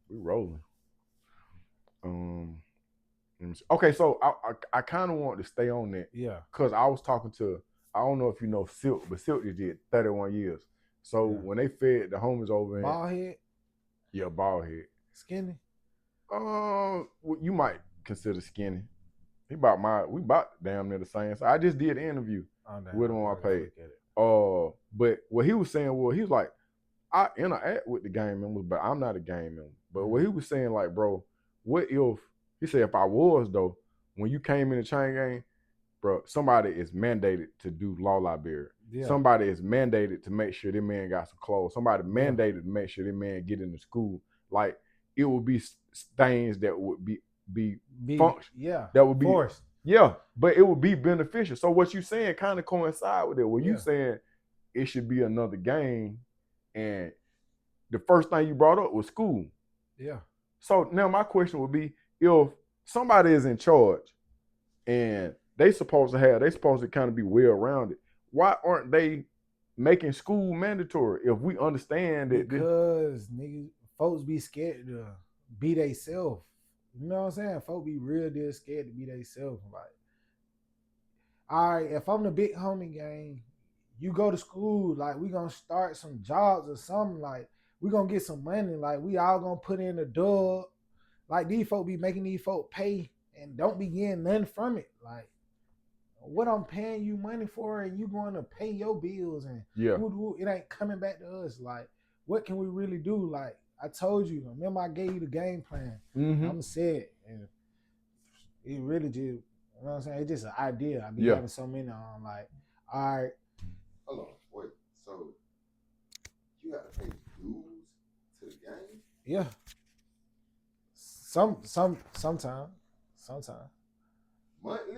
We rolling. Let me see. Okay, so I kind of want to stay on that. Yeah. Cause I was talking to, I don't know if you know Silk, but Silk just did 31 years. So Yeah. when they fed the homies over in Bald head, yeah, bald head. skinny. Well, you might consider skinny. We about damn near the same. So I just did an interview Oh damn, with him on okay, my I gotta page. look at it. But what he was saying was he was like, I interact with the gang members, but I'm not a gang member. But what he was saying, like, bro, what if he said if I was though, when you came in the chain gang, bro, somebody is mandated to do law library. Yeah. Somebody is mandated to make sure that man got some clothes. Somebody Yeah. mandated to make sure that man get into school. Like it would be things that would be function. Yeah. That would be forced. yeah, but it would be beneficial. So what you saying kind of coincide with it. What you Yeah. saying it should be another game, and the first thing you brought up was school. Yeah. So now my question would be if somebody is in charge and they supposed to kind of be well rounded. Why aren't they making school mandatory if we understand that Because niggas, folks be scared to be they self. You know what I'm saying? Folks be real deal scared to be they self. Like, all right, if I'm the big homie gang, you go to school, like we gonna start some jobs or something, like we gonna get some money, like we all gonna put in a dub. Like these folk be making these folk pay and don't be getting nothing from it. Like what I'm paying you money for and you going to pay your bills and yeah, it ain't coming back to us. Like, what can we really do? Like, I told you, remember I gave you the game plan. mm-hmm. I'm set. And it really just, you know what I'm saying? It's just an idea. I be Yeah. having so many on like, all right. Hold on, wait. So you gotta pay dues to the game? Yeah. Sometime. Monthly?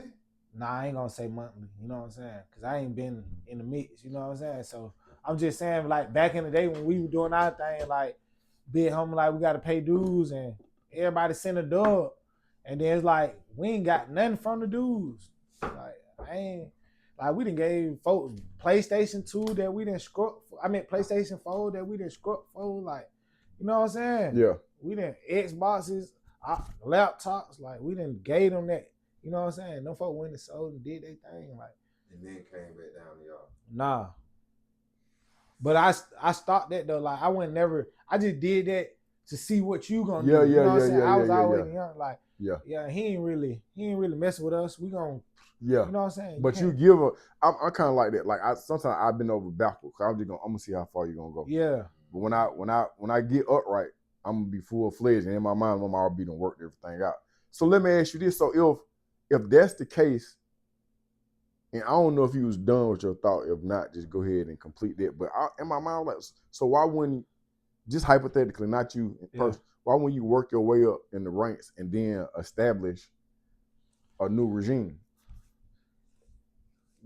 Nah, I ain't gonna say monthly, you know what I'm saying? Cause I ain't been in the mix, you know what I'm saying? So I'm just saying, like back in the day when we were doing our thing, like big homie, like we gotta pay dues and everybody send a dub. And then it's like we ain't got nothing from the dues. Like I ain't like we done gave folks PlayStation 2 that we didn't scrub. I mean PlayStation 4 that we didn't scrub for, like, you know what I'm saying? Yeah. We didn't Xboxes, laptops, like we didn't gave them that. You know what I'm saying? Them folk went and sold and did their thing, like. And then came back down to y'all. Nah. But I stopped that though. Like I went never. I just did that to see what you gonna Yeah, do. You yeah, know what I'm yeah, saying? yeah, I was yeah, always yeah. young. Like Yeah. yeah, he ain't really messing with us. We gonna Yeah. you know what I'm saying? But you give a I'm kind of like that. Like sometimes I've been over backwards. I'm gonna see how far you're gonna go. Yeah. But when I get upright, I'm gonna be full fledged, and in my mind, I'm already done worked everything out. So let me ask you this: so if that's the case, and I don't know if you was done with your thought. If not, just go ahead and complete that. But in my mind, like, so why wouldn't just hypothetically, not you in person, why wouldn't you work your way up in the ranks and then establish a new regime?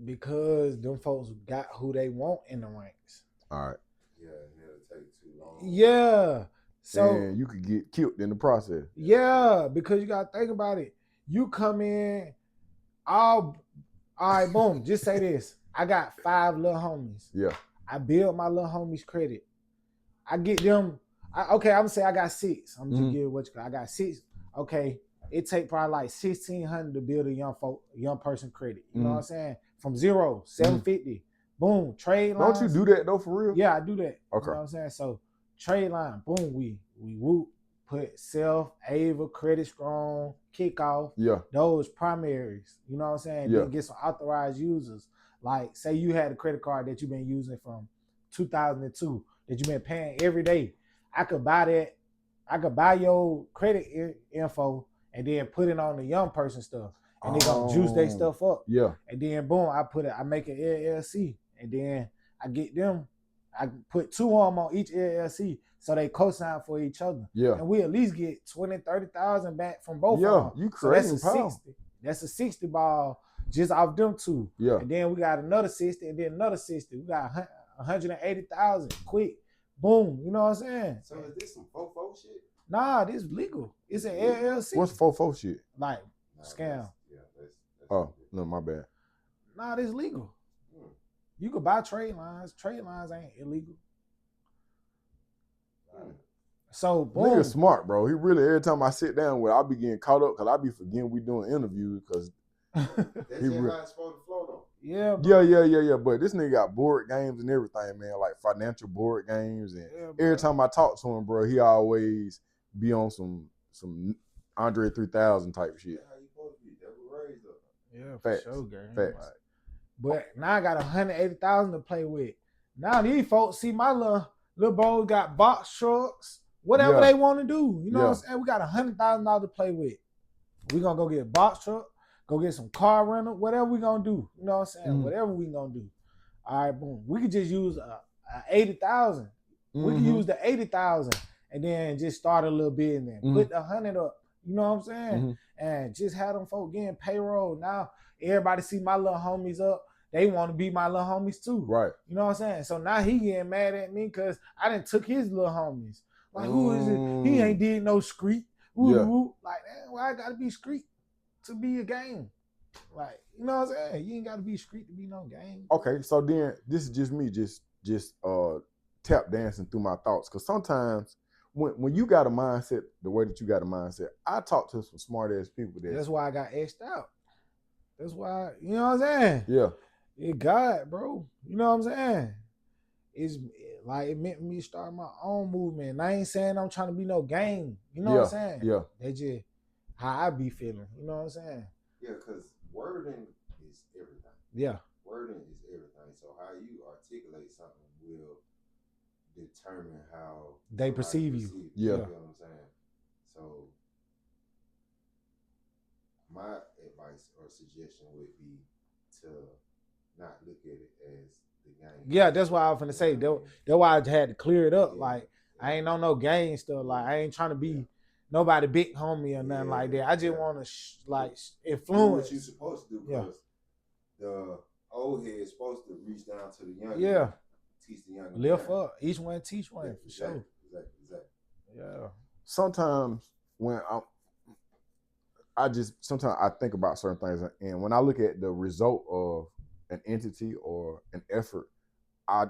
Because them folks got who they want in the ranks. All right. Yeah, and it'll take too long. Yeah. So and you could get killed in the process. Yeah, because you gotta think about it. You come in, all right, boom. Just say this. I got 5 little homies. Yeah. I build my little homies credit. I get them. Okay, I'm gonna say I got 6. I'm just give what you got. I got 6. Okay, it take probably like 1,600 to build a young person credit. You know what I'm saying? From 0, 750. Boom, trade lines. Don't you do that though for real? Yeah, I do that. Okay. You know what I'm saying? So trade line, boom, we whoop, put self, Ava, credit strong, kickoff. Yeah. Those primaries. You know what I'm saying? Yeah. Then get some authorized users. Like say you had a credit card that you've been using from 2002 that you've been paying every day. I could buy that. I could buy your credit info and then put it on the young person stuff. And they gonna juice their stuff up. Yeah. And then boom, I make an LLC. And then I get them, I put 2 of them on each LLC so they co-sign for each other. Yeah. And we at least get 20, 30,000 back from both of them. Yeah, you creating so power. That's a 60 ball just off them 2. Yeah. And then we got another 60 and then another 60. We got 180,000 quick. Boom. You know what I'm saying? So is this some fofo shit? Nah, this is legal. It's an LLC. What's fofo shit? Like scam. That's oh, no, my bad. Nah, this legal. You could buy trade lines. Trade lines ain't illegal. So Nigga boom. smart, bro. He really, every time I sit down with, I be getting caught up because I be forgetting we doing interviews because That's he just re- how it's supposed to flow, though. Yeah, bro. yeah. But this nigga got board games and everything, man, like financial board games. And Yeah, every bro. time I talk to him, bro, he always be on some Andre 3000 type shit. That's how you supposed to be. That's what raised up. Yeah, for Facts. sure, gang. Facts. Like, but now I got 180,000 to play with. Now these folks see my little bros got box trucks, whatever Yeah. they want to do. You know Yeah. what I'm saying? We got $100,000 to play with. We gonna go get a box truck, go get some car rental, whatever we gonna do. You know what I'm saying? Mhm. Whatever we gonna do. All right, boom. We could just use 80,000. We can Mhm. use the 80,000 and then just start a little bit and then Mhm. put the 100 up. You know what I'm saying? Mhm. And just have them folk getting payroll. Now everybody see my little homies up. They want to be my little homies too. Right. You know what I'm saying? So now he getting mad at me because I done took his little homies. Like, who is it? He ain't did no street. Woo, Yeah. woo. Like, why I gotta be street to be a game? Like, you know what I'm saying? You ain't gotta be street to be no game. Okay, so then this is just me just tap dancing through my thoughts. Cause sometimes when you got a mindset the way that you got a mindset, I talk to some smart ass people That's why I got etched out. That's why, you know what I'm saying? Yeah. It God, bro. You know what I'm saying? It's like it meant me start my own movement. I ain't saying I'm trying to be no gang. You know what I'm saying? Yeah. They just how I be feeling. You know what I'm saying? Yeah, because wording is everything. Yeah. Wording is everything. So how you articulate something will determine how They somebody perceive you. perceives Yeah. You know what I'm saying? So my advice or suggestion would be to not look at it as the game. Yeah, that's why I was finna say. That's why I had to clear it up. Yeah. Like I ain't on no gang stuff. Like I ain't trying to be nobody big homie or nothing like that. I just want to like do influence. what you're supposed to do Yeah. because the old head is supposed to reach down to the young. Yeah. Teach the young. Lift up. Each one teach one, Yeah, for sure. Exactly. Yeah. Sometimes when sometimes I think about certain things, and when I look at the result of an entity or an effort, I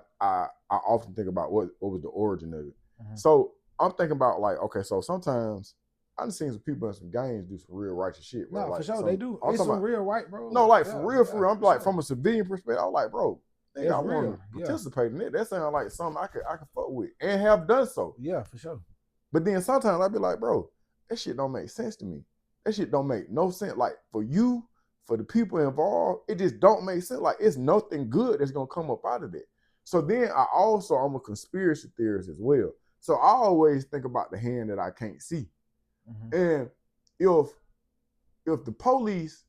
often think about what was the origin of it. Mhm. So I'm thinking about like, okay, so sometimes I've seen some people in some games do some real righteous shit, bro. No, like for sure some, they do. I'm It's talking some about, real right, bro. no, like Yeah, for real, I'm like sure. from a civilian perspective, I'm like, bro, nigga, It's I want real, to yeah. participate in it. That sounds like something I could fuck with and have done so. Yeah, for sure. But then sometimes I be like, bro, that shit don't make sense to me. That shit don't make no sense. Like for you, for the people involved, it just don't make sense. Like it's nothing good that's gonna come up out of it. So then I'm a conspiracy theorist as well. So I always think about the hand that I can't see. Mhm. And if the police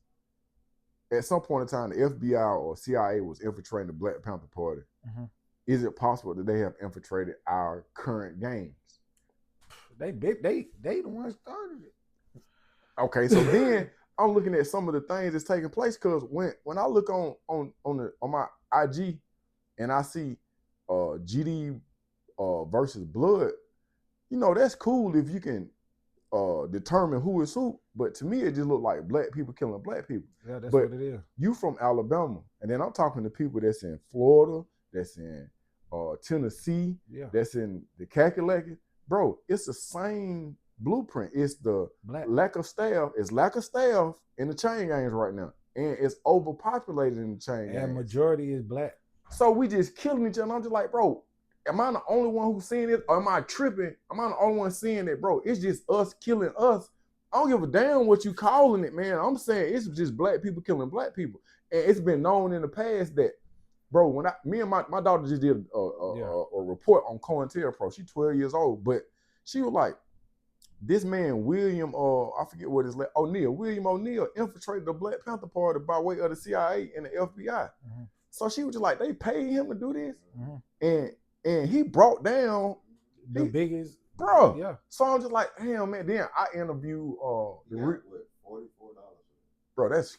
at some point in time, the FBI or CIA was infiltrating the Black Panther Party, Mhm. is it possible that they have infiltrated our current games? They the ones started it. Okay, so then I'm looking at some of the things that's taking place because when I look on my IG and I see GD versus Blood, you know, that's cool if you can determine who is who. But to me, it just looked like black people killing black people. Yeah, that's But what it is. you from Alabama, and then I'm talking to people that's in Florida, that's in Tennessee, Yeah. that's in the Kakalaki. Bro, it's the same blueprint. It's the lack of staff. It's lack of staff in the chain gangs right now. And it's overpopulated in the chain gangs. And majority is black. So we just killing each other. I'm just like, bro, am I the only one who's seeing it? Or am I tripping? Am I the only one seeing it, bro? It's just us killing us. I don't give a damn what you calling it, man. I'm saying it's just black people killing black people. And it's been known in the past that, bro, when me and my daughter just did a report on COINTELPRO. She's 12 years old, but she was like, this man, William, I forget what his William O'Neill infiltrated the Black Panther Party by way of the CIA and the FBI. Mm-hmm. So she was just like, they paid him to do this. Mm-hmm. And he brought down the biggest, bro. Yeah. So I'm just like, damn, man. Then I interviewed $44. Bro, that's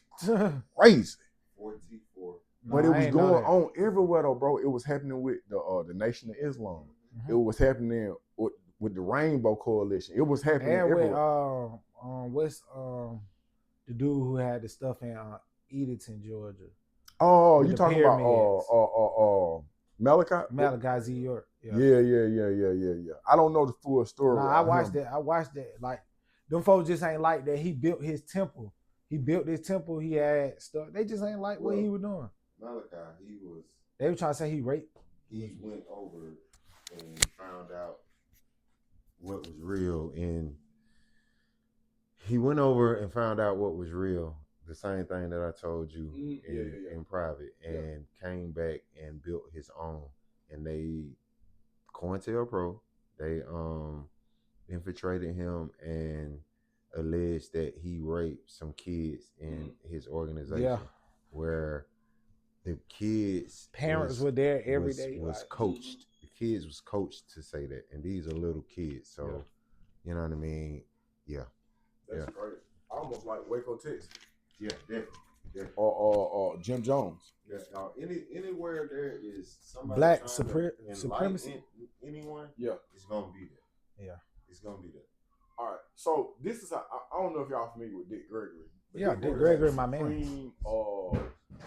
crazy. 44. But it was going on everywhere, though, bro. It was happening with the Nation of Islam. Mm-hmm. It was happening with the Rainbow Coalition. It was happening everywhere. What's the dude who had the stuff in Edenton, Georgia? Oh, you talking about Malachi? Malachi Z. York. Yeah. I don't know the full story. Nah, I on watched him. that. I watched that. Like, them folks just ain't like that. He built his temple. He built this temple. He had stuff. They just ain't like what he was doing. Malachi, They were trying to say he raped. he went over and found out what was real, and he went over and found out what was real. The same thing that I told you in private, and came back and built his own. And they COINTELPRO, they infiltrated him and alleged that he raped some kids in his organization, where the kids Parents were there every day. Was like, coached. The kids was coached to say that, and these are little kids, so you know what I mean. That's crazy. Almost like Waco, Texas. Yeah, definitely. Or Jim Jones. Yeah, anywhere there is somebody Black supremacy, anyone, it's gonna be there. Yeah, it's gonna be there. All right, so this is I don't know if y'all familiar with Dick Gregory. But Dick Gregory, my man. Supreme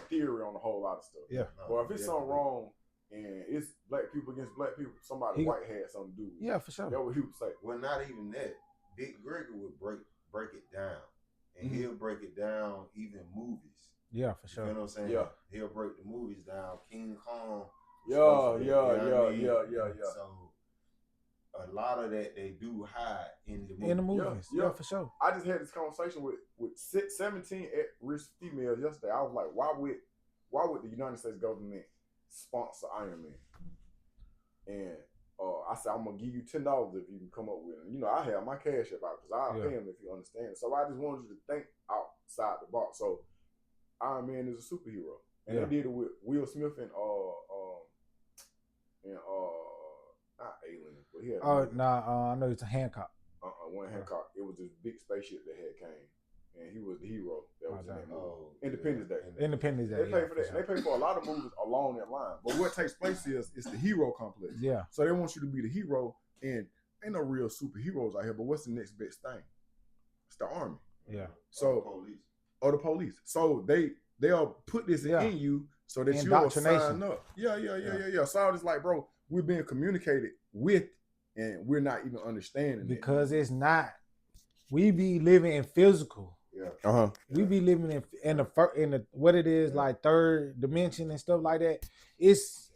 theory on a whole lot of stuff. Yeah. Well, if it's something wrong and it's black people against black people, somebody white had something to do with it. Yeah, for sure. That's what he would say. Well, not even that. Dick Gregory would break it down, and he'll break it down even movies. Yeah, for sure. You know what I'm saying? Yeah. He'll break the movies down. King Kong. Yeah. So a lot of that they do hide in the movies. In the movies, yeah, for sure. I just had this conversation with 17 at-risk females yesterday. I was like, why would the United States government sponsor Iron Man? And I said, I'm gonna give you $10 if you can come up with it. You know, I have my cash app out because I'll pay him if you understand. So I just wanted you to think outside the box. So Iron Man is a superhero, and they did it with Will Smith and not Alien, but he had. I know it's a Hancock. One Hancock. It was this big spaceship that had came, and he was the hero that was in that movie. Independence Day. Independence Day. They pay for that. They pay for a lot of movies along that line. But what takes place is it's the hero complex. Yeah. So they want you to be the hero, and ain't no real superheroes out here. But what's the next best thing? It's the army. Yeah. So the police. So they'll put this in you so that you'll sign up. Yeah. So I was like, bro, we're being communicated with, and we're not even understanding because it's not. We be living in physical. Yeah. We be living in the what it is like third dimension and stuff like that. It's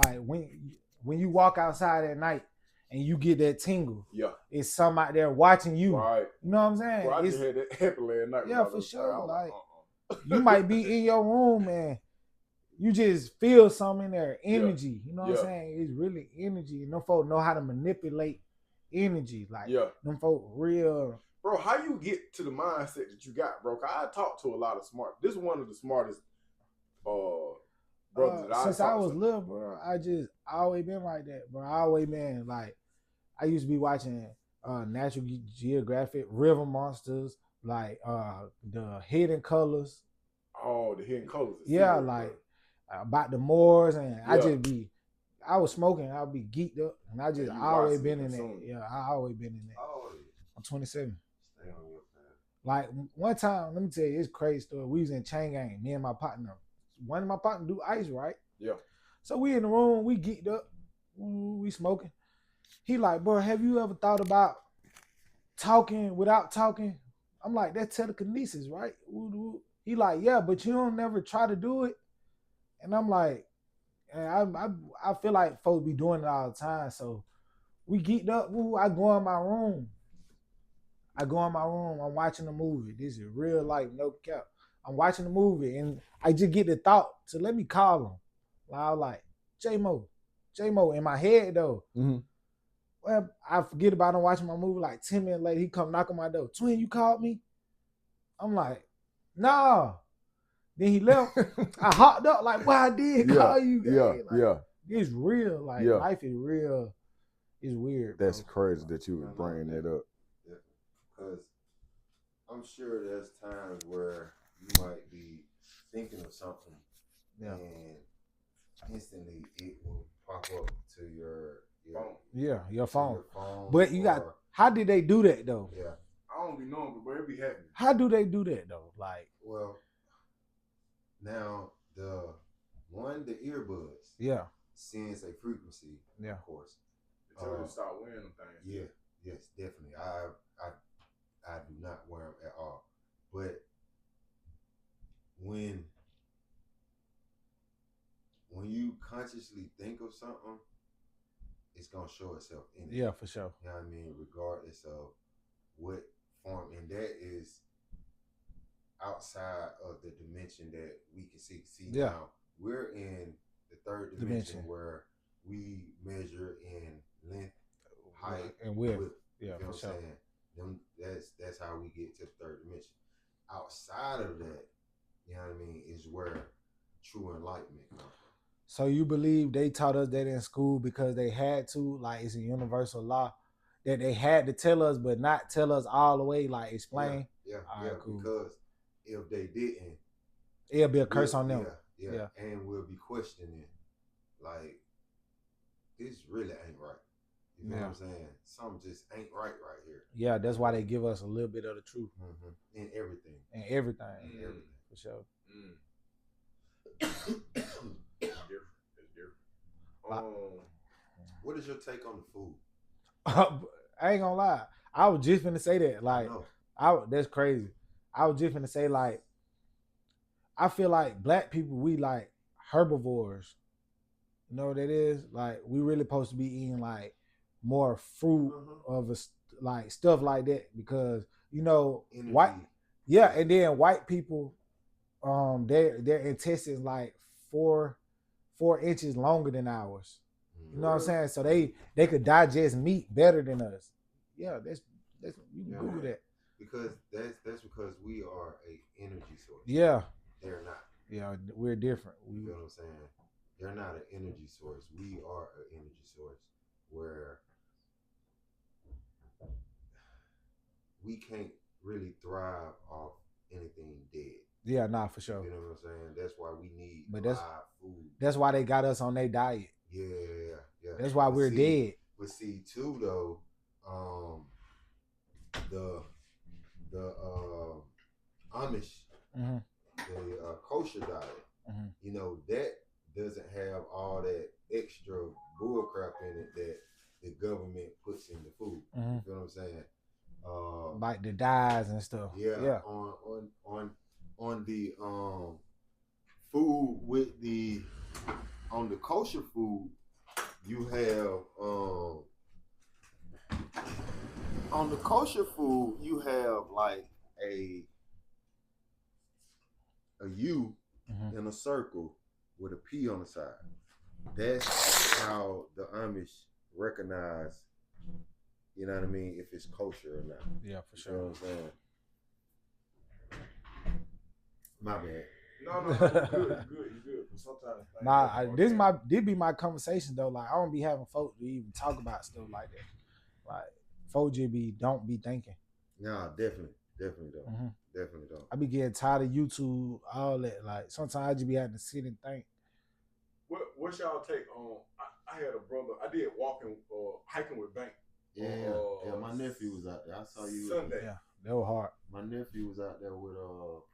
like when you walk outside at night and you get that tingle. Yeah. It's some out there watching you. Right. You know what I'm saying? Well, I just had that happen last night. Yeah, for sure. Like you might be in your room and you just feel something in there, energy. You know what I'm saying? It's really energy. And them folks know how to manipulate energy. Like them folks real. Bro, how you get to the mindset that you got, bro? I talk to a lot of smart. This is one of the smartest brothers that since I was little, bro. I always been like that, bro. I always been like, I used to be watching Natural Geographic, River Monsters, like the Hidden Colors. Oh, the Hidden Colors. Yeah, like about the Moors, and I was smoking, I'll be geeked up, and I just always been in that. Yeah, I always been in that. Oh, I'm 27. Stay on your path. Like one time, let me tell you, it's crazy story. We was in chain gang, me and my partner. One of my partners do ice, right? Yeah. So we in the room, we geeked up, we smoking. He like, bro, have you ever thought about talking without talking? I'm like, that's telekinesis, right? He like, yeah, but you don't never try to do it. And I'm like, and I feel like folks be doing it all the time. So we geeked up. I go in my room. I'm watching a movie. This is real life, no cap. I'm watching the movie, and I just get the thought to let me call him. I was like, J-Mo in my head though. Mm-hmm. Well, I forget about him watching my movie. Like 10 minutes later, he come knock on my door. Twin, you called me? I'm like, nah. Then he left. I hopped up like, well, I did call you. Like, it's real. Like life is real. It's weird. That's crazy that you would bring that up. Because I'm sure there's times where you might be thinking of something, and instantly it will pop up to your phone. Yeah, your phone. But you got. How did they do that though? Yeah, I don't be knowing, but it be happening. How do they do that though? Like, well, now the earbuds. Yeah. sends a frequency, Yeah. of course. They tell you to start wearing them things. Yeah, yes, definitely. I do not wear them at all. But when you consciously think of something, it's gonna show itself in it. Yeah, for sure. You know what I mean? Regardless of what form, and that is outside of the dimension that we can see. Yeah. Now we're in the third dimension where we measure in length, height, and width. You Yeah, know for what sure. I'm saying? That's how we get to the third dimension. Outside of that, you know what I mean, is where true enlightenment comes from. So you believe they taught us that in school because they had to, like it's a universal law that they had to tell us, but not tell us all the way, like explain. Yeah, All right, cool. Because if they didn't, it'll be a curse on them. Yeah, and we'll be questioning, like, this really ain't right. You know what I'm saying? Something just ain't right here. Yeah, that's why they give us a little bit of the truth. In everything. In everything. Everything. For sure. It's different. What is your take on the food? I ain't gonna lie. I was just finna say that. Like, that's crazy. I was just finna say, like, I feel like black people, we like herbivores. You know what that is? Like, we really supposed to be eating like more fruit of like stuff like that, because you know white, and then white people, their intestines like 4 inches longer than ours. You know what I'm saying? So they could digest meat better than us. Yeah, that's you can Google that. Because that's because we are a energy source. Yeah. They're not. Yeah, we're different. You feel what I'm saying? They're not an energy source. We are an energy source where we can't really thrive off anything dead. Yeah, nah, for sure. You know what I'm saying? That's why we need live food. That's why they got us on their diet. Yeah. That's why we're dead. But see, too, though, the Amish, the kosher diet, you know, that doesn't have all that extra bullcrap in it that the government puts in the food. You feel what I'm saying? Like the dyes and stuff. Yeah. On the food with the on the kosher food, you have on the kosher food you have like a U in a circle with a P on the side. That's how the Amish recognize, you know what I mean, if it's kosher or not. Yeah, for sure. You know what I'm saying? My bad. No, you good. Sometimes this be my conversation though. Like, I don't be having folks to even talk about stuff like that. Like, folks just don't be thinking. Nah, definitely don't. Definitely don't. I be getting tired of YouTube, all that. Like, sometimes I just be having to sit and think. What's y'all take on? I had a brother. I did walking or hiking with Bank. Yeah, my nephew was out there. I saw you Sunday. Yeah, that was hard. My nephew was out there with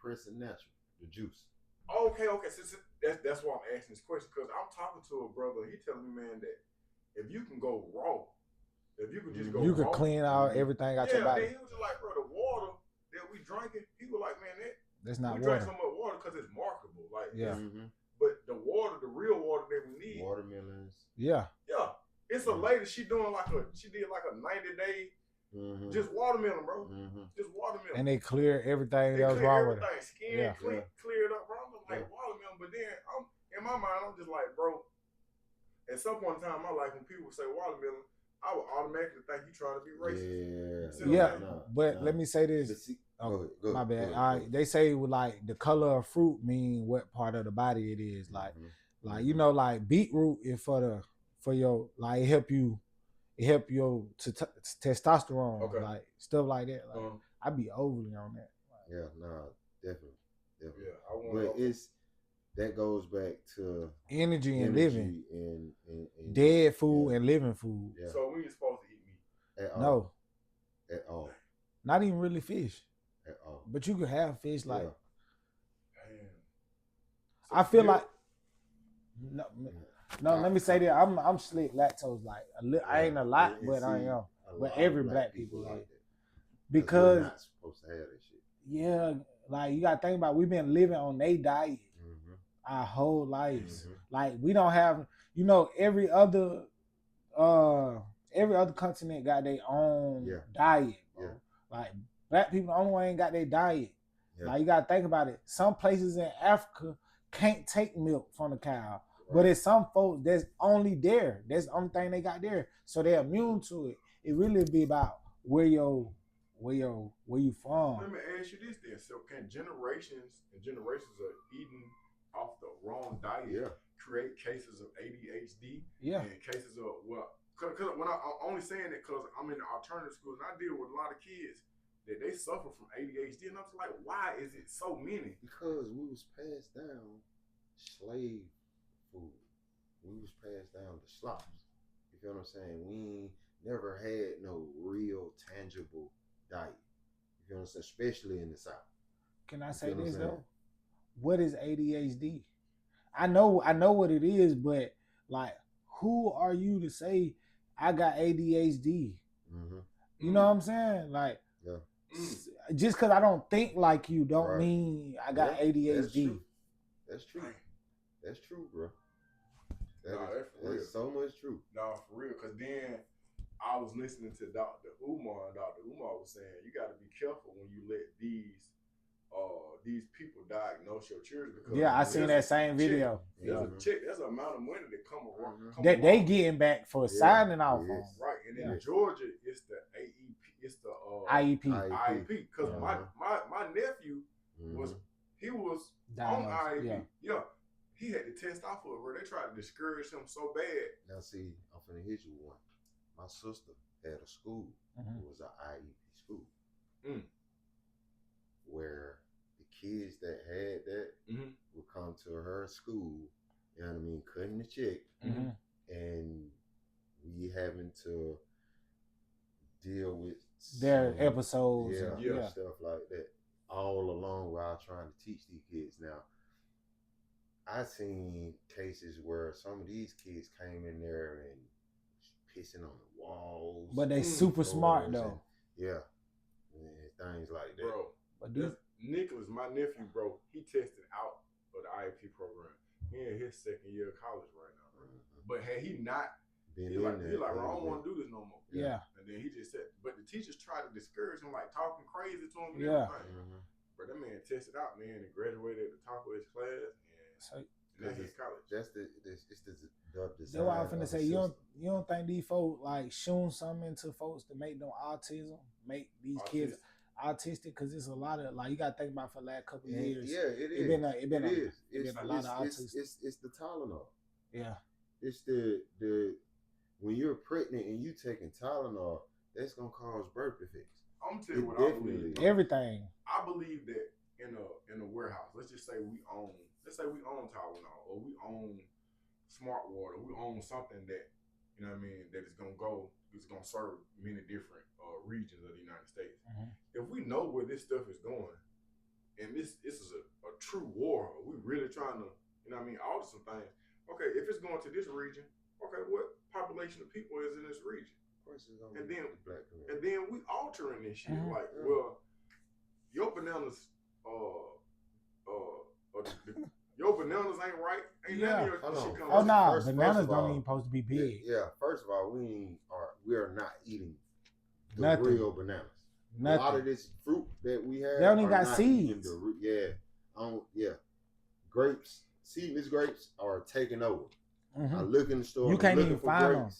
Press and Natural, the juice. Okay. So that's why I'm asking this question, because I'm talking to a brother. He telling me, man, that if you can go raw, if you could just go, you could clean out everything out your body. Then he was just like, bro, the water that we drinking, he was like, man, that's not we water. drink so much water because it's marketable. Like, yeah. But the water, the real water that we need, watermelons. Yeah. It's a lady. She did like a 90-day. Just watermelon, bro. Just watermelon. And they clear everything else wrong with it. Skin cleared up, bro. I'm like watermelon, but then in my mind, I'm just like, bro. At some point in time in my life, when people say watermelon, I would automatically think you trying to be racist. Yeah. But let me say this. Go my bad. Go all right. They say like the color of fruit mean what part of the body it is. Like you know, like beetroot is for your like it help your testosterone, like stuff like that. Like I be overly on that. Like, definitely. Yeah, but that goes back to energy and living, and dead food and living food. Yeah. So we ain't supposed to eat meat No, at all. Not even really fish at all. But you could have fish like. Damn. I feel like. No, No, let me say that I'm slick lactose like I ain't a lot, and but I see, am. a But lot every of black people like is. that. Because we're not supposed to have that shit. yeah, like you gotta think about we've been living on their diet our whole lives. Like we don't have, every other continent got their own diet, bro. Like black people the only one ain't got their diet. Like you gotta think about it. Some places in Africa can't take milk from the cow. But it's some folks that's only there. That's the only thing they got there. So they're immune to it. It really be about where you from. Let me ask you this then. So can generations of eating off the wrong diet create cases of ADHD? Yeah. And cases of because when I'm only saying that because I'm in the alternative schools and I deal with a lot of kids that they suffer from ADHD, and I'm just like, why is it so many? Because we was passed down slave food. We was passed down the slops. You feel what I'm saying? We never had no real tangible diet. You feel what I'm saying? Especially in the South. Can I say this though? What is ADHD? I know what it is, but like, who are you to say I got ADHD? You know what I'm saying? Like, just because I don't think like you don't mean I got ADHD. That's true. That's true, bro. That's so much true. No, for real. Because then I was listening to Dr. Umar, and Dr. Umar was saying you got to be careful when you let these people diagnose your children. Because I seen that same video. There's an amount of money that come around. That they getting back for signing off on. Right, and in Georgia, it's the AEP, it's the IEP. Because my nephew was on IEP. Yeah. He had to test off of it where they tried to discourage him so bad. Now see, I'm finna hit you one. My sister had a school. It was an IEP school. Where the kids that had that would come to her school, you know what I mean, cutting the check, and we having to deal with their episodes, stuff like that, all along while trying to teach these kids. Now, I seen cases where some of these kids came in there and pissing on the walls, but they super smart though. And things like that, bro. Nicholas, my nephew, bro, he tested out of the IEP program. He in his second year of college right now, bro. But had he not, he like, I don't want to do this no more. Yeah. And then he just said, but the teachers tried to discourage him, like talking crazy to him and everything. But that man tested out, man, and graduated at the top of his class. And that's his college. That's the design. That's what I'm finna say. You don't think these folks like shooting something into folks to make them make these kids autistic? Because it's a lot of, like, you got to think about for the last couple of years. Yeah, it is. It's been a lot of autism. It's the Tylenol. Yeah. It's the when you're pregnant and you taking Tylenol, that's gonna cause birth defects. I'm telling you what I believe. Everything. I believe that in a warehouse, let's say we own Tylenol, or we own Smart Water, we own something that, you know what I mean, that is gonna serve many different regions of the United States. If we know where this stuff is going, and this is a true war, we really trying to, you know what I mean, alter some things. Okay, if it's going to this region, okay, what population of people is in this region? And then we altering this shit. Like, well, your bananas your bananas ain't right. Ain't none of your shit coming. Oh no, bananas don't even supposed to be big. Yeah, first of all, we are not eating the real bananas. Nothing. A lot of this fruit that we have, they only got seeds. Grapes, seedless grapes are taking over. I look in the store. You can't even find them.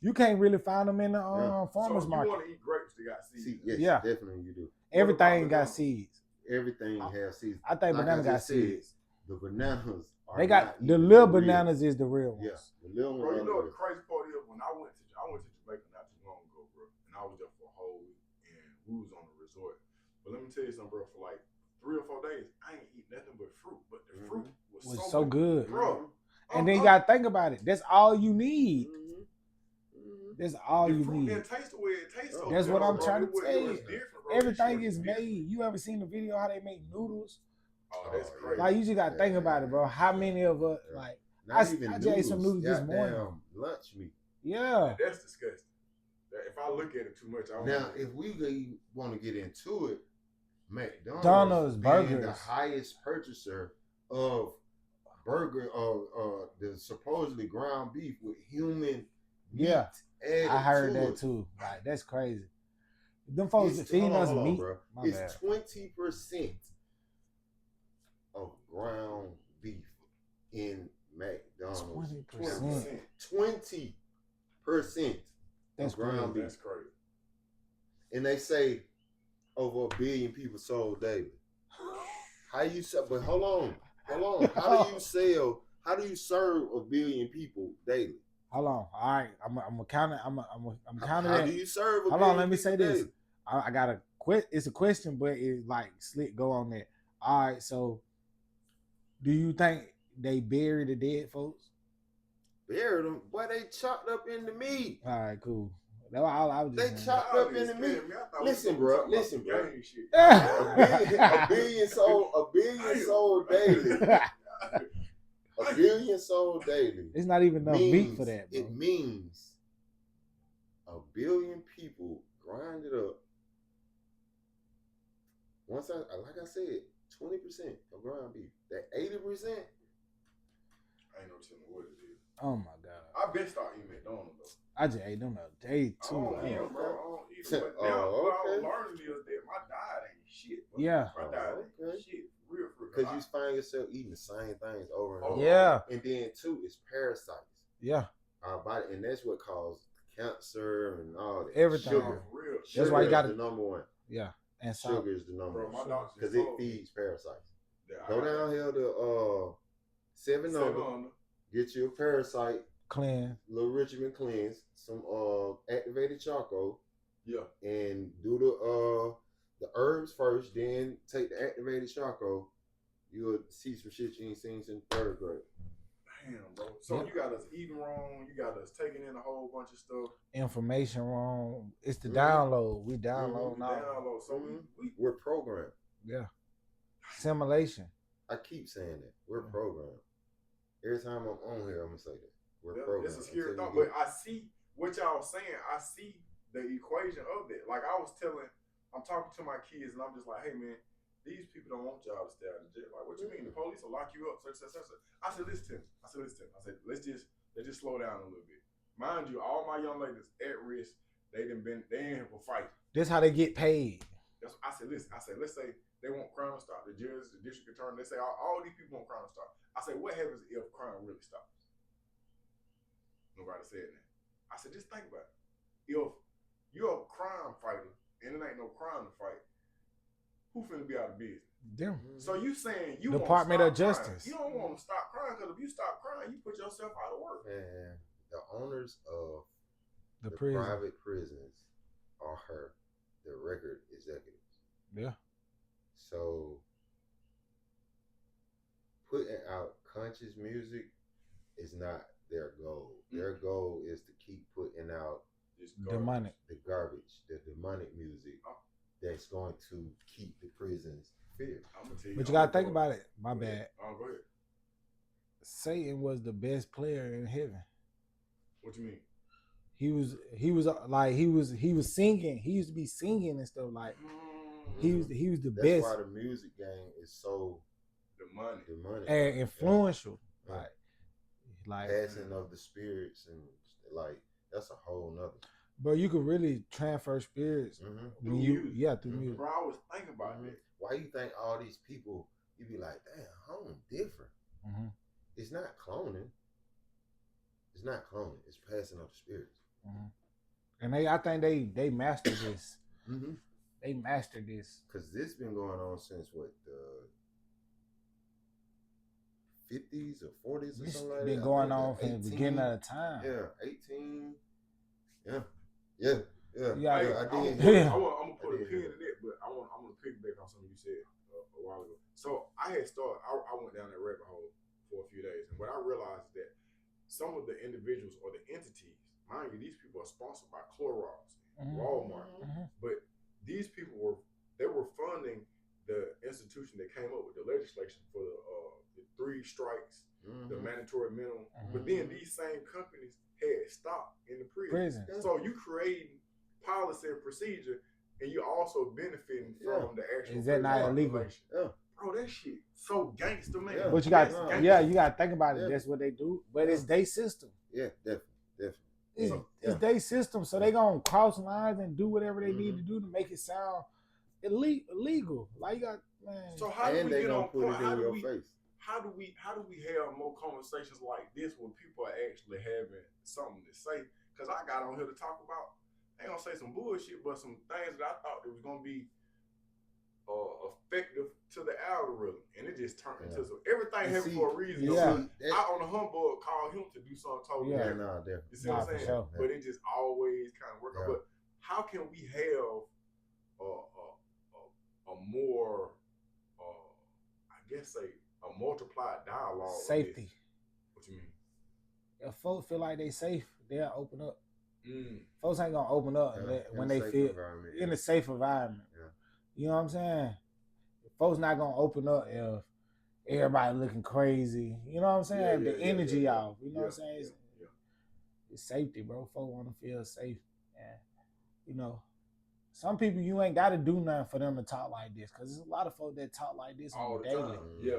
You can't really find them in the farmers market. You want to eat grapes that got seeds? Yes, definitely you do. Everything got seeds. Everything has seeds. I think bananas got seeds. The bananas are. They got the little bananas is the real ones. Yeah, the little ones. Bro, you know what the crazy part is? When I went to Jamaica not too long ago, bro, and I was there for a whole week, and we was on the resort. But let me tell you something, bro. For like 3 or 4 days, I ain't eat nothing but fruit. But the fruit was so good, bro. And then you gotta think about it. That's all you need. That's all you need. And taste the way it tastes. That's what I'm trying to tell you. Everything is made. You ever seen the video how they make noodles? Oh, that's crazy. Like, you just gotta think about it, bro. How many of us, like, Not even I just noodles. ate some noodles this morning. Goddamn lunch meat. Yeah. That's disgusting. If I look at it too much, I don't Now, know. if we want to get into it, McDonald's being the burgers. highest purchaser of burger, the supposedly ground beef with human meat added I heard to that it. too. Like, that's crazy. Them folks It's, feeding us hold on, meat. bro. My It's bad. 20% of ground beef in McDonald's. 20%. 20% That's of ground beef. That's crazy. And they say over 1 billion people sold daily. How you sell? But hold on. How do you serve 1 billion people daily? Hold on. All right, I'm counting. I'm counting How that. do you serve? Hold on, let me say this. I got a It's a question, but it's like slick. Go on that. All right. So, do you think they bury the dead folks? Buried them, boy. They chopped up in the meat. All right, cool. That's all I was just They saying. chopped up in the meat. Listen, bro. A billion sold daily. 1 billion sold daily. It's not even enough meat for that, bro. It means 1 billion people grinded up. Like I said, 20% of ground beef. That 80%. I ain't no telling what it is. Oh my god. I been start eating McDonald's though. I just ate them the other day too. I don't eat them, bro. I don't eat them. But now what I'm learning is that my diet ain't shit. Bro. Yeah. My diet ain't shit. Real. Because you find yourself eating the same things over and over. Yeah. And then too, it's parasites. Yeah. Our body, and that's what causes cancer and all that. Everything. Sugar. Real. That's why you got the number one. Yeah. And sugar is the number one. Because it feeds parasites. Go down here to 7 Under. Get you a parasite. Cleanse. Little Richmond cleanse. Some activated charcoal. Yeah. And do the herbs first, then take the activated charcoal. You'll see some shit you ain't seen since 3rd grade. Damn, bro. So you got us eating wrong. You got us taking in a whole bunch of stuff. Information wrong. It's the download. We download now. Download. So we're programmed. Yeah. Simulation. I keep saying that. We're programmed. Every time I'm on here, I'm gonna say that. We're programmed. It's a scary thought, but I see what y'all saying. I see the equation of that. Like I'm talking to my kids, and I'm just like, hey man, these people don't want y'all to stay out of jail. Like, what you mean? The police will lock you up, such. I said, listen to me. I said, let's just slow down a little bit. Mind you, all my young ladies at risk, they in here for fight. This how they get paid. I said, listen. I said, let's say they want crime to stop. The judge, the district attorney, they say all these people want crime to stop. I said, what happens if crime really stops? Nobody said that. I said, just think about it. If you're a crime fighter and it ain't no crime to fight, who finna be out of business? Them. So you saying you Department of Justice. You don't want to stop crime because if you stop crying, you put yourself out of work. Man, the owners of the prison. private prisons are the record executives. Yeah. So putting out conscious music is not their goal. Their goal is to keep putting out the garbage, the demonic music that's going to keep the prisons filled. But you gotta think about it. My bad. Oh, go ahead. Satan was the best player in heaven. What you mean? He was singing. He used to be singing and stuff like. He was the best. That's why the music game is so demonic and influential. Yeah. Like passing of the spirits and like that's a whole nother. Bro, you could really transfer spirits through music. Music. Bro, I was thinking about that. Why you think all these people? You be like, damn, home different. It's not cloning. It's not cloning. It's passing of the spirits. And I think they mastered this. They mastered this because this been going on since what the 50s or 40s or something like that. Been going on from the beginning of the time. Yeah, 18. Yeah. I'm gonna put a pin in it, but I'm gonna piggyback on something you said a while ago. So I had started. I went down that rabbit hole for a few days, and what I realized is that some of the individuals or the entities, mind you, these people are sponsored by Clorox, Walmart, but these people were funding the institution that came up with the legislation for 3 strikes, the Mm-hmm. mandatory minimum. Mhm. But then these same companies had stock in the prison. Prison. So you creating policy and procedure, and you're also benefiting from the actual Is that not prison illegal? population. Yeah. Bro, that shit so gangster, man. Yeah. But you That's got, gangster. yeah, you got to think about it. Yeah. That's what they do. But Yeah. it's their system. Yeah, definitely. It's their system. So they going to cross lines and do whatever they need to do to make it sound illegal. Like, you got, man. So how do we get on put point? it in your face. How do we have more conversations like this when people are actually having something to say? Because I got on here to talk about, I ain't gonna say some bullshit, but some things that I thought that was gonna be effective to the algorithm, and it just turned into some everything happened for a reason. Yeah. I on the humbug called him to do something totally different. Definitely. You see what I'm saying? Sure. But it just always kind of work out. But how can we have a more I guess a multiplied dialogue? Safety. What you mean? If folks feel like they safe, they'll open up. Mm. Folks ain't gonna open up when they feel in a safe environment. Yeah. You know what I'm saying? Folks not gonna open up if everybody looking crazy. You know what I'm saying? The energy off. You know what I'm saying? It's safety, bro. Folks want to feel safe. And, you know, some people you ain't got to do nothing for them to talk like this, because there's a lot of folks that talk like this all the daily. time. Yeah.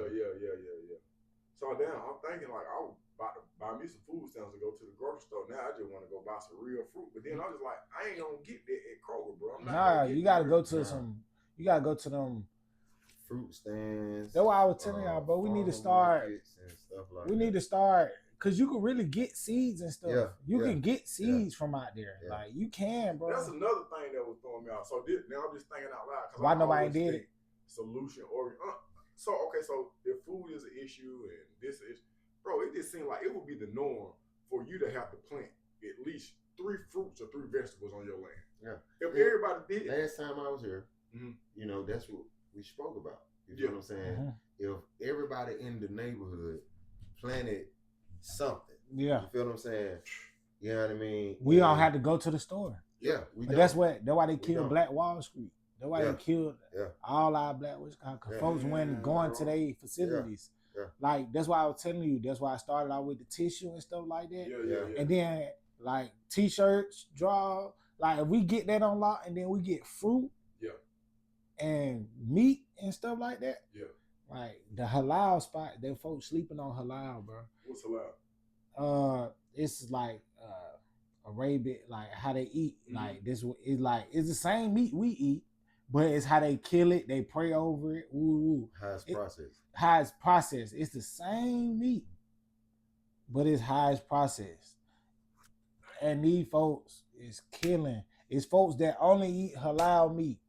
So damn, I'm thinking like I was about to buy me some food stamps to go to the grocery store. Now I just want to go buy some real fruit. But then I'm just like, I ain't gonna get that at Kroger, bro. You gotta go to some. You gotta go to them fruit stands. That's why I was telling y'all, bro. We need to start. And stuff like we need to start because you can really get seeds and stuff. Yeah, you can get seeds from out there. Yeah. Like you can, bro. That's another thing that was throwing me out. So now I'm just thinking out loud. Why nobody did it? Solution or so if food is an issue and this is, bro, it just seemed like it would be the norm for you to have to plant at least 3 fruits or 3 vegetables on your land. Yeah. If everybody did. Last time I was here, you know, that's what we spoke about. You know what I'm saying? If everybody in the neighborhood planted something, you feel what I'm saying? You know what I mean? We don't have to go to the store. Yeah, but that's why they killed Black Wall Street. That's why they killed all our black folks when going to their facilities. Yeah. Like that's why I was telling you. That's why I started out with the tissue and stuff like that. Yeah. And then like t-shirts, draw. Like if we get that on lock, and then we get fruit. And meat and stuff like that. Yeah. Like the halal spot, them folks sleeping on halal, bro. What's halal? It's like Arabic, like how they eat. Like this is like it's the same meat we eat, but it's how they kill it. They pray over it. Ooh. How it's processed. How it's processed. It's the same meat, but it's how it's processed. And these folks is killing. It's folks that only eat halal meat.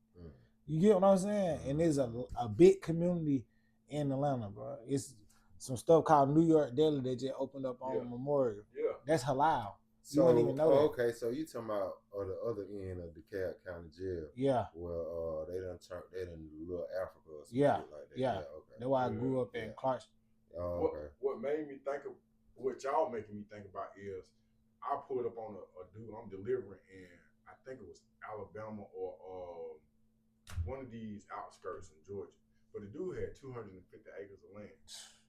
You get what I'm saying? And there's a big community in Atlanta, bro. It's some stuff called New York Deli that just opened up on Memorial. Yeah. That's halal. You don't even know that. Okay, so you talking about on the other end of DeKalb County Jail. Yeah. Well, they done Little Africa or something like that. Yeah. Okay. That's why I grew up in Clarkston. Oh, okay. What made me think of, what y'all making me think about is, I pulled up on a dude I'm delivering in, I think it was Alabama or one of these outskirts in Georgia. But the dude had 250 acres of land.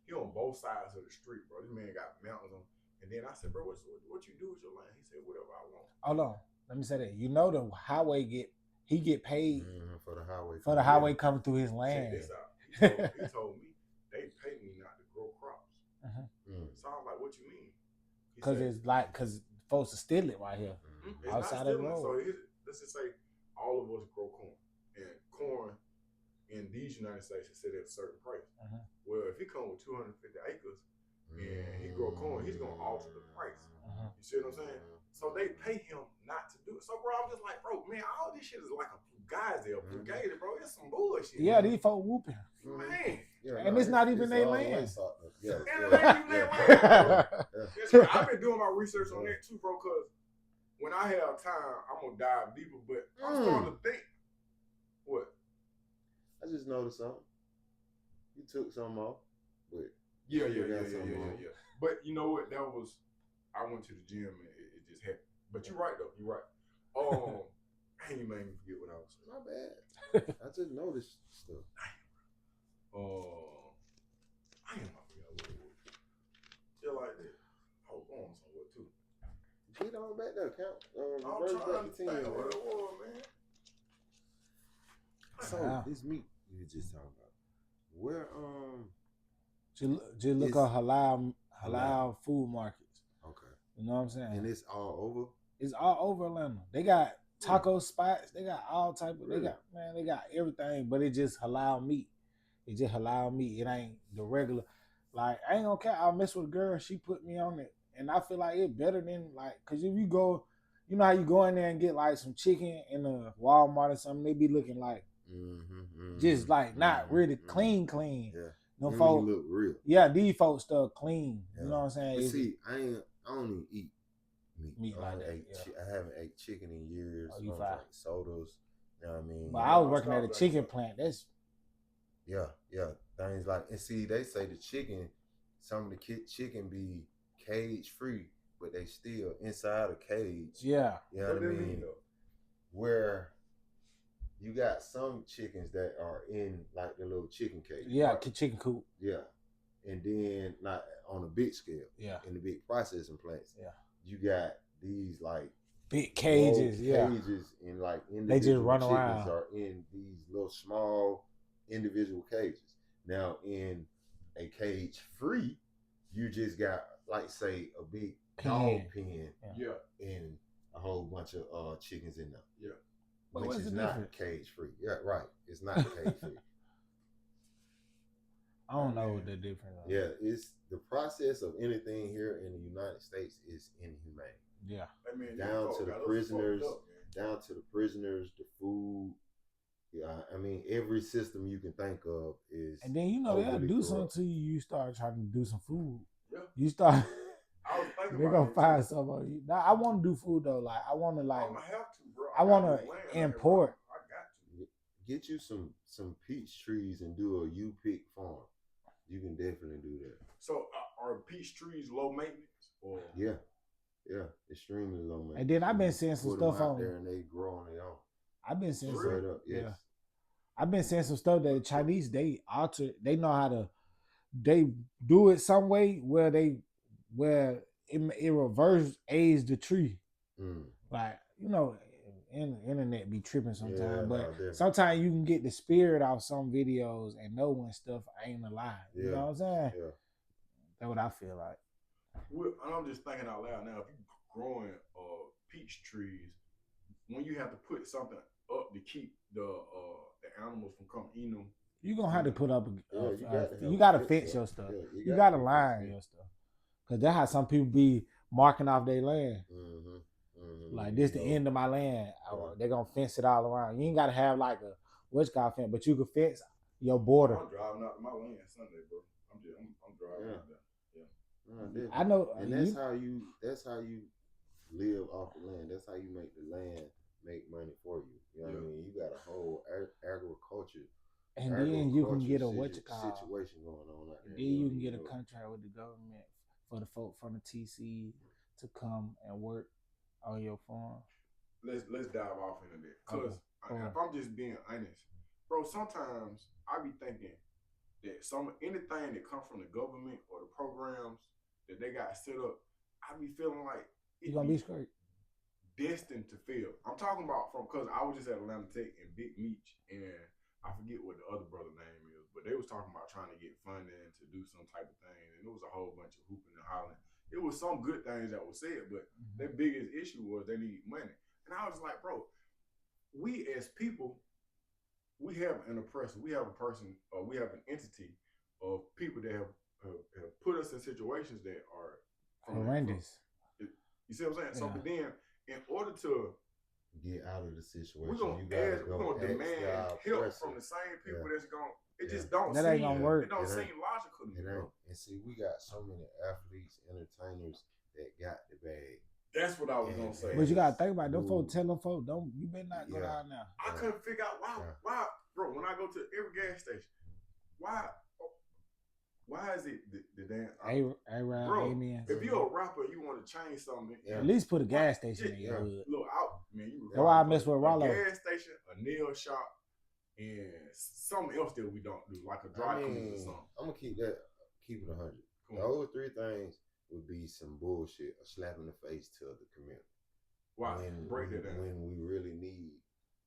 He on both sides of the street, bro. This man got mountains on. And then I said, bro, what you do with your land? He said, whatever I want. Hold on. Let me say that. You know the highway he get paid for the highway coming through his land. Check this out. He told me they pay me not to grow crops. So I was like, what you mean? Because folks are stealing it right here. Outside of the road. So let's just say all of us grow corn. And corn in these United States is set at a certain price. Well, if he come with 250 acres and he grow corn, he's gonna alter the price. You see what I'm saying? So they pay him not to do it. So bro, I'm just like, bro, man, all this shit is like a fugazi, bro. It's some bullshit. Yeah, these folk whooping. Man. And it's not even their land. And it ain't even their land. I've been doing my research on that too, bro, because when I have time, I'm gonna dive deeper, but I'm starting to think. What? I just noticed something. You took some off, but yeah. But you know what? I went to the gym and it just happened. But you're right though. You're right. You made me forget what I was saying. My bad. I just noticed stuff. I forgot Run back there, count. I'm Reverse trying back to to 10, think man. of what it was, man. So Wow. this meat you were just talking about, where Just look it's at halal food markets. okay, You know what I'm saying? and it's all over. It's all over Atlanta. They got taco spots. They got all type of. Really? They got everything, but it just halal meat. It just halal meat. It ain't the regular. Like I ain't gonna care. I mess with a girl. She put me on it, and I feel like it better than like. Cause if you go, you know how you go in there and get like some chicken in a Walmart or something. They be looking like just like not really clean. Yeah, No them folks. look real. Yeah, these folks stuff clean. Yeah. You know what I'm saying? But It's see, I don't even eat meat. like that. Yeah. I haven't ate chicken in years. Oh, I you don't fine. drink sodas. You know what I mean? But I was working at a chicken plant. That's yeah. Things like, and see, they say the chicken, some of the chicken be cage free, but they still inside a cage. yeah. You know what I mean? Where you got some chickens that are in like the little chicken cage. Yeah, chicken coop. Yeah. And then not on a big scale. Yeah. In the big processing plants. Yeah. You got these like big cages. Yeah. Cages and like individual They just run chickens around. are in these little small individual cages. Now in a cage free, you just got like say a big dog pen. Yeah. And a whole bunch of chickens in there. Yeah. But which is not cage free. Yeah, right. It's not cage free. I don't know what the difference is. Yeah, it's the process of anything here in the United States is inhumane. Yeah. I mean, down to the prisoners, the food. Yeah, I mean, every system you can think of is. And then they'll do something to you. You start trying to do some food. Yeah. You start. I was thinking they're gonna find something on you. Now I want to do food though. Like I want to like. I'm gonna have to, bro. I want to import. I got to get you some peach trees and do a U-pick farm. You can definitely do that. So are peach trees low maintenance? Or yeah, extremely low maintenance. And then I've been seeing some stuff on there, and they grow on their own. I've been seeing straight up, yes. Yeah. I've been seeing some stuff that the Chinese they alter. They know how to. They do it some way where it reverse age the tree. Like in the internet be tripping sometimes, but sometimes you can get the spirit off some videos and know when stuff ain't alive. You know what I'm saying? Yeah. That's what I feel like. Well, I'm just thinking out loud now. If you growing peach trees, when you have to put something up to keep the animals from coming eating them, you're gonna have to put up you gotta fence your stuff. Yeah, you gotta line your stuff. Cause that's how some people be marking off their land. Like this the end of my land. They're gonna fence it all around. You ain't gotta have like a fence, but you can fence your border. I'm driving out to my land Sunday, bro. I'm driving out there. Yeah. I know, and that's how you live off the land. That's how you make the land make money for you. You know what I mean? You got a whole agriculture. And then you can get a situation going on out there. Then you can get a contract with the government for the folk from the TC to come and work on your farm. Let's dive off into that. Cause if I'm just being honest, bro, sometimes I be thinking that anything that come from the government or the programs that they got set up, I be feeling like it's gonna be straight. Destined to fail. I'm talking about because I was just at Atlanta Tech in Big Meech, and I forget what the other brother name is, but they was talking about trying to get funding to do some type of thing, and it was a whole bunch of hooping and hollering. It was some good things that were said, but their biggest issue was they need money. And I was like, bro, we as people, we have an oppressor. We have a person, or we have an entity of people that have put us in situations that are horrendous. You see what I'm saying? Yeah. So, but then, in order to get out of the situation, we're gonna demand help from the same people that's gonna. It just don't. That ain't gonna work. It don't seem logical to me, bro. And see, we got so many athletes, entertainers that got the bag. That's what I was gonna say. But you gotta think about it. Them folks, tell them folks, you better not go down now. I couldn't figure out why, bro. When I go to every gas station, why is it the damn bro? If you're a rapper, you want to change something. At least put a gas station in your hood. Look out, man. That's why I mess with Rollo. A gas station, a nail shop, and something else that we don't do, like a dry cleaner or something. I'm gonna keep it 100. The other three things would be some bullshit, a slap in the face to the community. Why? Break that down. When we really need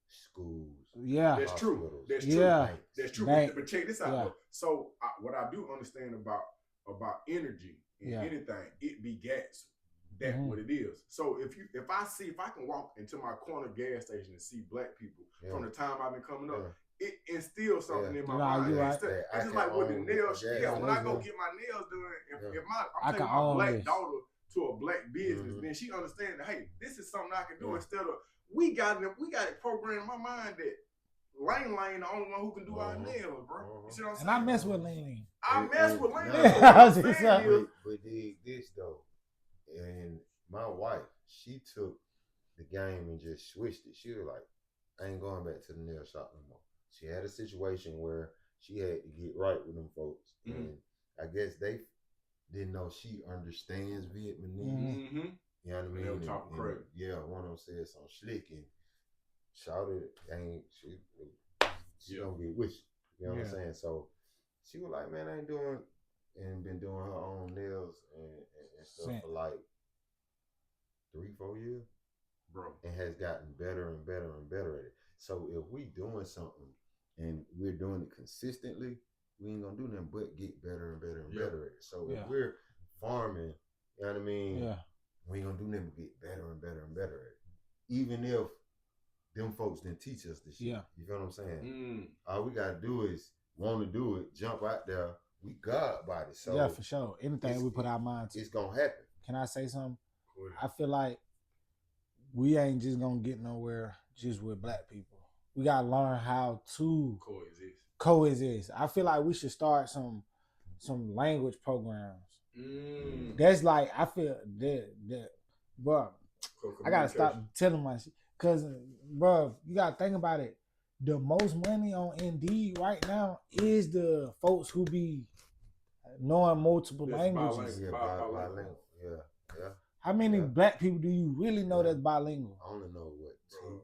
schools. Yeah. That's true. Hospitals, That's true. Yeah. banks. That's true. Bank. But check this out, Yeah. though. So what I do understand about energy and Yeah. anything, it begets that Mhm. what it is. So if I can walk into my corner gas station and see black people from the time I've been coming up, it instills something in my mind. you right. It's just like with the nails. Yeah, when I go get my nails done, if I'm taking my black daughter to a black business, then she understands that, hey, this is something I can do instead of we got it programmed in my mind that Lane the only one who can do our nails, bro. You see what I'm saying? And I mess with Lane. I mess with Lane. But dig this though, and my wife, she took the game and just switched it. She was like, I ain't going back to the nail shop no more. She had a situation where she had to get right with them folks, and I guess they didn't know she understands Vietnamese. You know what I mean? They were talking crazy. Yeah, one of them said some slick and shouted, ain't she don't get with you. You know what I'm saying? So she was like, man, I ain't doing and been doing her own nails and stuff for like 3-4 years. Bro. And has gotten better and better and better at it. So if we doing something and we're doing it consistently, we ain't gonna do nothing but get better and better and better at it. So if we're farming, you know what I mean? We ain't gonna do nothing but get better and better and better at it. Even if them folks didn't teach us this shit. You feel what I'm saying? All we gotta do is want to do it, jump out there. We God body. So yeah, for sure. Anything we put our mind to, it's gonna happen. Can I say something? I feel like we ain't just gonna get nowhere just with black people. We gotta learn how to coexist. I feel like we should start some language programs. That's like, I feel that bro, I gotta stop telling my shit. Cause bro, you gotta think about it. The most money on Indeed right now is the folks who be knowing multiple languages. Bilingual. Yeah. How many black people do you really know that's bilingual? I only know what, 2.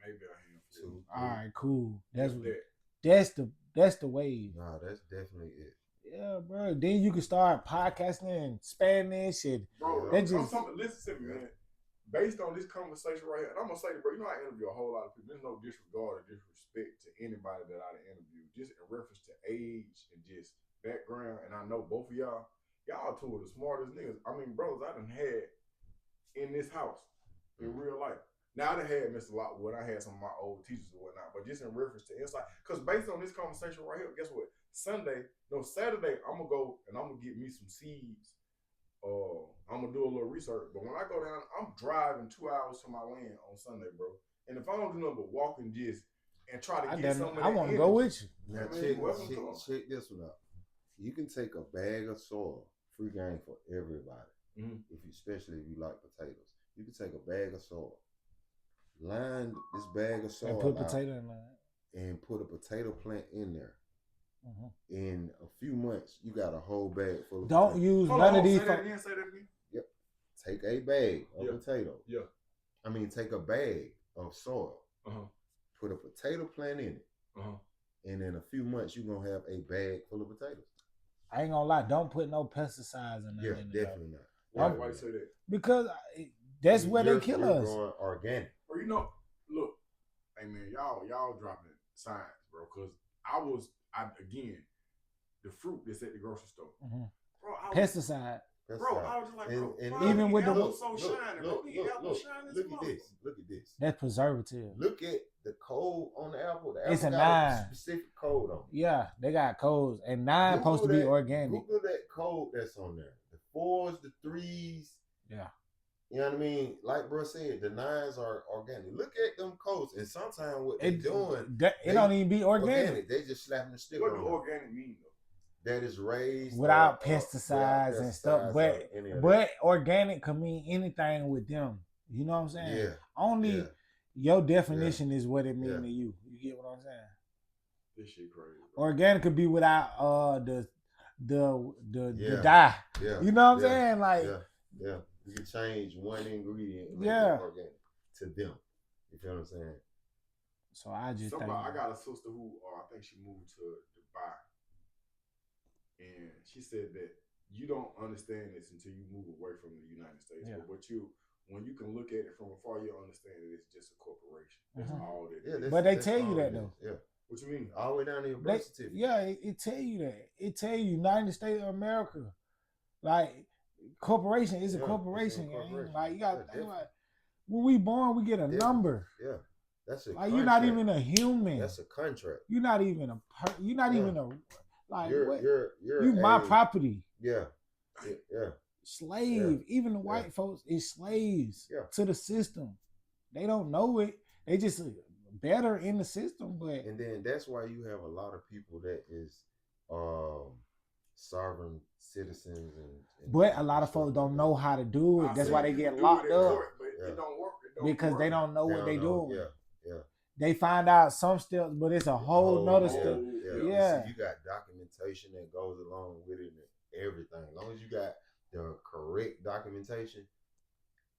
Maybe I have 2. All right, cool. That's the wave. Nah, that's definitely it. Yeah, bro. Then you can start podcasting in Spanish and bro. Listen to me, man. Based on this conversation right here, and I'm gonna say, bro, you know I interview a whole lot of people. There's no disregard or disrespect to anybody that I interview, just in reference to age and just background. And I know both of y'all two of the smartest niggas. I mean, brothers I done had in this house in real life. Now I done had Mr. Lockwood, I had some of my old teachers and whatnot, but just in reference to insight, because based on this conversation right here, guess what? Saturday, I'm gonna go and I'm gonna get me some seeds. I'm gonna do a little research, but when I go down, I'm driving 2 hours to my land on Sunday, bro. And if I don't do nothing but walk and try to get something, I want to go with you. Now check this one out. You can take a bag of soil, free game for everybody. Especially if you like potatoes, you can take a bag of soil, line this bag of soil, and put potato in there, and put a potato plant in there. In a few months, you got a whole bag full of Don't potatoes. use none of these. Say that again. Yep. Take a bag of potato. Yeah. I mean, take a bag of soil. Put a potato plant in it. And in a few months, you're going to have a bag full of potatoes. I ain't going to lie. Don't put no pesticides in there. Yeah, definitely not. Why you say that? Because that's where they kill us. You're going organic. Or look, hey man, y'all dropping signs, bro. Because again, the fruit that's at the grocery store. Bro, pesticide. Bro, I was just like, bro, even with the apples so shiny, bro. Look at this. That's preservative. Look at the code on the apple. The it's apple a got 9. A specific code on it. Yeah, they got codes, and 9 supposed to be organic. Google that code that's on there. The 4s, the 3s. Yeah. You know what I mean? Like bro said, the 9s are organic. Look at them codes, and sometimes what they're doing, it don't even be organic. They just slapping the stick on it. What do organic mean though? That is raised without pesticides and stuff. But organic can mean anything with them. You know what I'm saying? Yeah. Only your definition is what it means to you. You get what I'm saying? This shit crazy. Bro. Organic could be without the dye. Yeah. You know what I'm saying? Like you can change one ingredient and make it organic to them. You feel what I'm saying? So I just I got a sister who I think she moved to Dubai. And she said that you don't understand this until you move away from the United States. Yeah. But when you can look at it from afar, you'll understand that it's just a corporation. That's all that it is. But they tell you that though. Yeah. What you mean? All the way down to your birth certificate. Yeah, it tell you that. It tell you United States of America. Like corporation is a corporation, gang. Like you gotta think like when we born, we get a number. Yeah. That's a like contract. You're not even a human. That's a contract. You're not even a you're not even a like what? You're you my property. Yeah. Yeah. Slave. Even the white folks is slaves to the system. They don't know it. They just better in the system, but and then that's why you have a lot of people that is sovereign citizens and but a lot of folks don't know how to do it. That's why they get locked up. But it don't work. Because they don't know what they doing. Yeah. They find out some steps, but it's a whole nother step. Yeah. See, you got documentation that goes along with it and everything. As long as you got the correct documentation,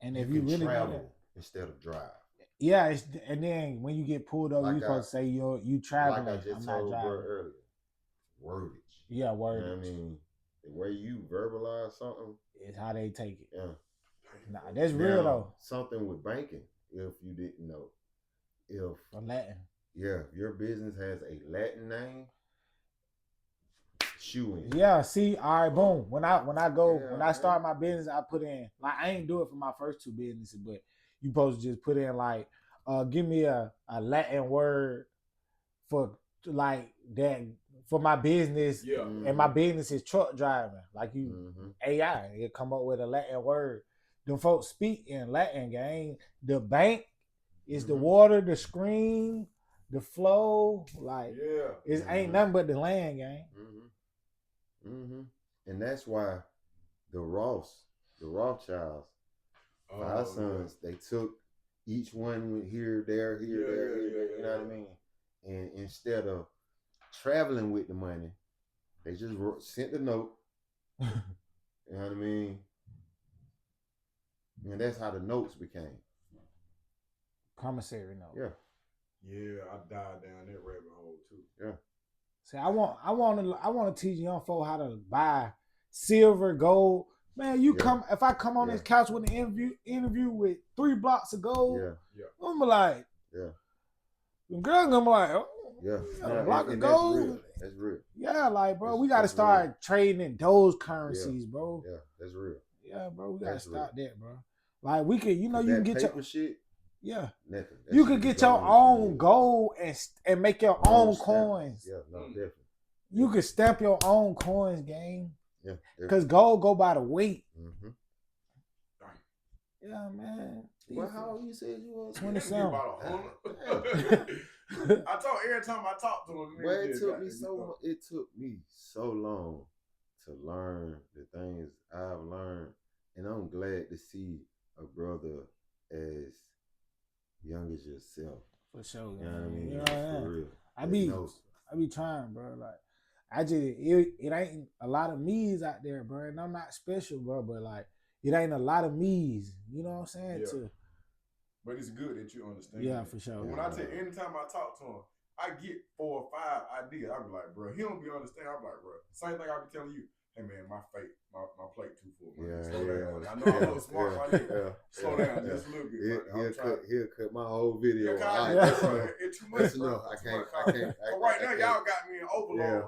and if you really travel instead of drive. Yeah, and then when you get pulled over, you supposed to say you traveling. Like I just told bro earlier, wordage. Yeah, wordage. You know what I mean, the way you verbalize something is how they take it. Yeah. Nah, that's real though. Something with banking, if you didn't know, if a Latin. Yeah, if your business has a Latin name, shoe in. Yeah, see, all right, boom. When I start my business, I put in like I ain't do it for my first two businesses, but you supposed to just put in like give me a Latin word for like that for my business. Yeah. And my business is truck driving. Like you AI, it come up with a Latin word. Them folks speak in Latin, gang. The bank is the water, the screen, the flow. Like it ain't nothing but the land, gang. And that's why the Rothschilds, our sons, they took each one went here, there, there. You know what I mean? And instead of traveling with the money, they just sent the note. You know what I mean? And that's how the notes became. Commissary note. Yeah. Yeah, I died down that rabbit hole too. Yeah. See, I want to teach young folk how to buy silver, gold. Man, if I come on this couch with an interview with 3 blocks of gold, I'm like, the girl gonna be like, a block of gold. That's real. Yeah, like bro, we gotta start trading in those currencies, bro. Yeah, that's real. Yeah, bro, we gotta stop that, bro. Like we could, you can get your shit. Yeah, nothing. You could get your own gold and make your own coins. Yeah, no, definitely. You could stamp your own coins, gang. Yeah, because gold go by the weight. Mm-hmm. Yeah, man. Well, how old you said you was? 27. About 100. I talk every time I talk to him. Well, it took me so long to learn the things I've learned, and I'm glad to see a brother as young as yourself. For sure. You know what I mean? You know for real. I be trying, bro. Like it ain't a lot of me's out there, bro. And I'm not special, bro, but like it ain't a lot of me's. You know what I'm saying? Yeah. But it's good that you understand. Yeah, that. for sure. When I tell you, anytime I talk to him, I get 4 or 5 ideas. I be like, bro, he don't be understand. I be like, bro, same thing I be telling you. Hey man, my plate too full. Man. Slow down. I know I'm a little smart, my nigga. Slow down just a little bit. He'll cut my whole video. It's too much. Enough. I can't. Right now, y'all got me in overload.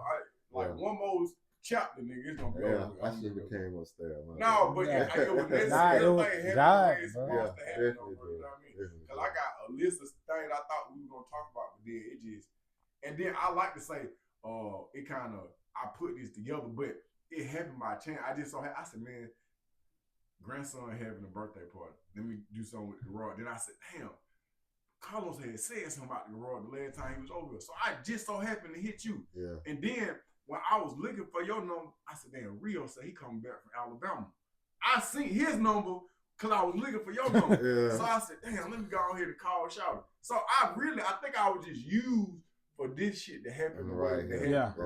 One more chapter, nigga. It's gonna be over. I should have came upstairs. No, but it was necessary. Everything had to supposed to happen. You know what I mean? Because I got a list of things I thought we were gonna talk about, but then it just. And then I like to say, it kind of I put this together, but it happened by chance. I just I said, man, grandson having a birthday party. Let me do something with the garage. Then I said, damn, Carlos had said something about the garage the last time he was over here. So I just so happened to hit you. Yeah. And then when I was looking for your number, I said, damn, Rio said he coming back from Alabama. I seen his number because I was looking for your number. So I said, damn, let me go on here to call Shouter. So I think I was just used for this shit to happen. Bro. It's just it's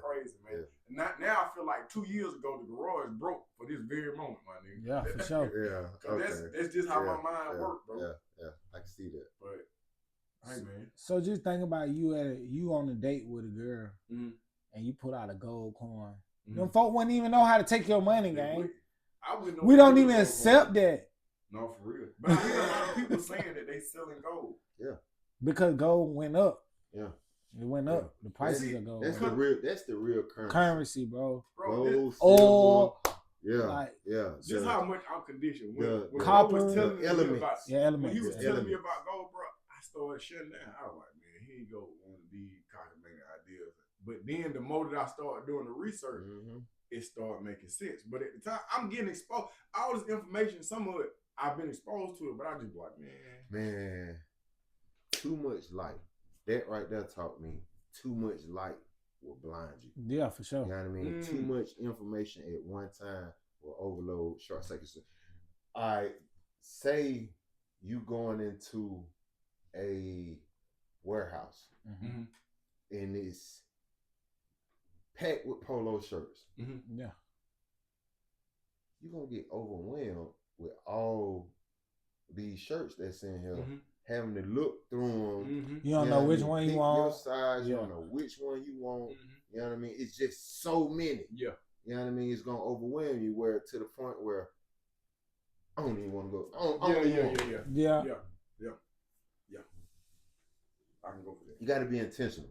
crazy, man. Yeah. Now I feel like 2 years ago the garage broke for this very moment, my nigga. Yeah, for sure. That's just how my mind works, bro. Yeah, I can see that. But hey, man. So just think about you on a date with a girl, and you put out a gold coin. Them folk wouldn't even know how to take your money, gang. We don't even accept that. No, for real. But I hear a lot of people saying that they selling gold. Because gold went up. Yeah. It went up. The prices of gold. That's the real currency. Currency, bro. Gold, oil. silver. Yeah. Like, Just how much I'm conditioned. When copper, was telling me elements. about, elements. when he was The telling me elements. about gold, bro, I started shutting down. I was like, man, he ain't go one of these contemplating ideas. But then the more that I started doing the research, it started making sense. But at the time, I'm getting exposed. All this information, some of it, I've been exposed to it, but I just be like, man, too much light. That right there taught me too much light will blind you. Yeah, for sure. You know what I mean? Too much information at one time will overload short circuits. I say you going into a warehouse and it's packed with polo shirts. Yeah. You're gonna get overwhelmed with all these shirts that's in here. Having to look through them. You don't know which one you want. Your size, you don't know which one you want. You know what I mean? It's just so many. Yeah. You know what I mean? It's gonna overwhelm you where to the point where I don't even want to go. Yeah. I can go for that. You got to be intentional.